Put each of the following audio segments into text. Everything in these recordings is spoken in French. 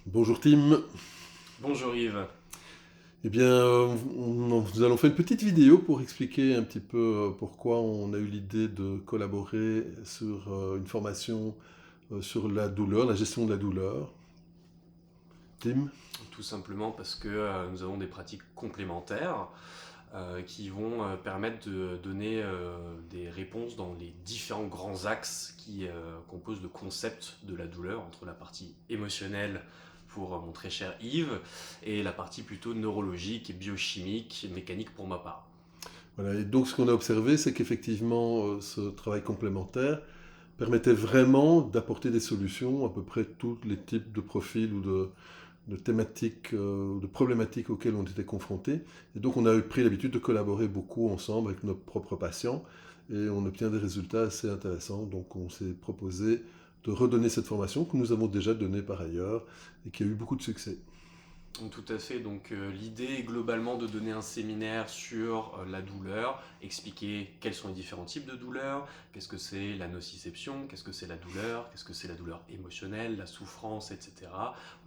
Bonjour Tim. Bonjour Yves. Eh bien, nous allons faire une petite vidéo pour expliquer un petit peu pourquoi on a eu l'idée de collaborer sur une formation sur la douleur, la gestion de la douleur. Tim? Tout simplement parce que nous avons des pratiques complémentaires qui vont permettre de donner des réponses dans les différents grands axes qui composent le concept de la douleur, entre la partie émotionnelle pour mon très cher Yves et la partie plutôt neurologique et biochimique, mécanique pour ma part. Voilà. Et donc ce qu'on a observé, c'est qu'effectivement, ce travail complémentaire permettait vraiment d'apporter des solutions à peu près tous les types de profils ou de thématiques, de problématiques auxquelles on était confrontés. Et donc on a pris l'habitude de collaborer beaucoup ensemble avec nos propres patients et on obtient des résultats assez intéressants. Donc on s'est proposé de redonner cette formation que nous avons déjà donnée par ailleurs et qui a eu beaucoup de succès. Tout à fait. Donc l'idée est globalement de donner un séminaire sur la douleur, expliquer quels sont les différents types de douleurs, qu'est-ce que c'est la nociception, qu'est-ce que c'est la douleur, qu'est-ce que c'est la douleur émotionnelle, la souffrance, etc.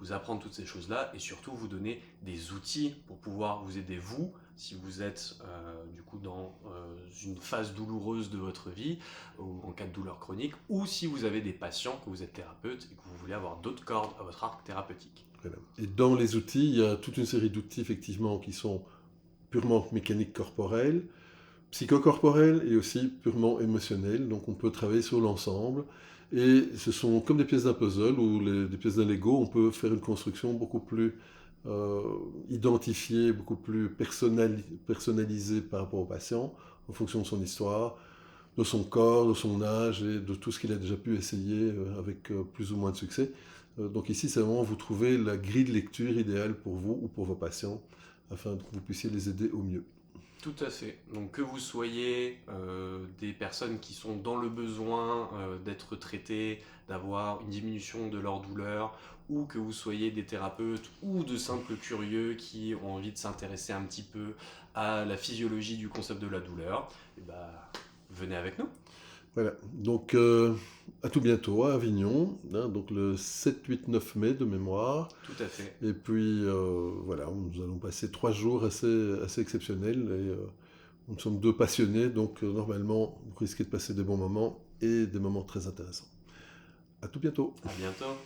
Vous apprendre toutes ces choses-là et surtout vous donner des outils pour pouvoir vous aider vous si vous êtes du coup dans une phase douloureuse de votre vie ou en cas de douleur chronique ou si vous avez des patients que vous êtes thérapeute et que vous voulez avoir d'autres cordes à votre arc thérapeutique. Voilà. Et dans les outils, il y a toute une série d'outils effectivement qui sont purement mécaniques corporelles, psychocorporelles et aussi purement émotionnelles. Donc on peut travailler sur l'ensemble. Et ce sont comme des pièces d'un puzzle ou des pièces d'un Lego, on peut faire une construction beaucoup plus euh, identifiée, beaucoup plus personnalisée par rapport au patient, en fonction de son histoire, de son corps, de son âge et de tout ce qu'il a déjà pu essayer avec plus ou moins de succès. Donc ici, c'est vraiment vous trouvez la grille de lecture idéale pour vous ou pour vos patients afin que vous puissiez les aider au mieux. Tout à fait. Donc que vous soyez des personnes qui sont dans le besoin d'être traitées, d'avoir une diminution de leur douleur, ou que vous soyez des thérapeutes ou de simples curieux qui ont envie de s'intéresser un petit peu à la physiologie du concept de la douleur, et bah, venez avec nous. Voilà, donc à tout bientôt à Avignon, hein, donc le 7, 8, 9 mai de mémoire. Tout à fait. Et puis voilà, nous allons passer 3 jours assez exceptionnels. Et, nous sommes deux passionnés, donc normalement, vous risquez de passer des bons moments et des moments très intéressants. À tout bientôt. À bientôt.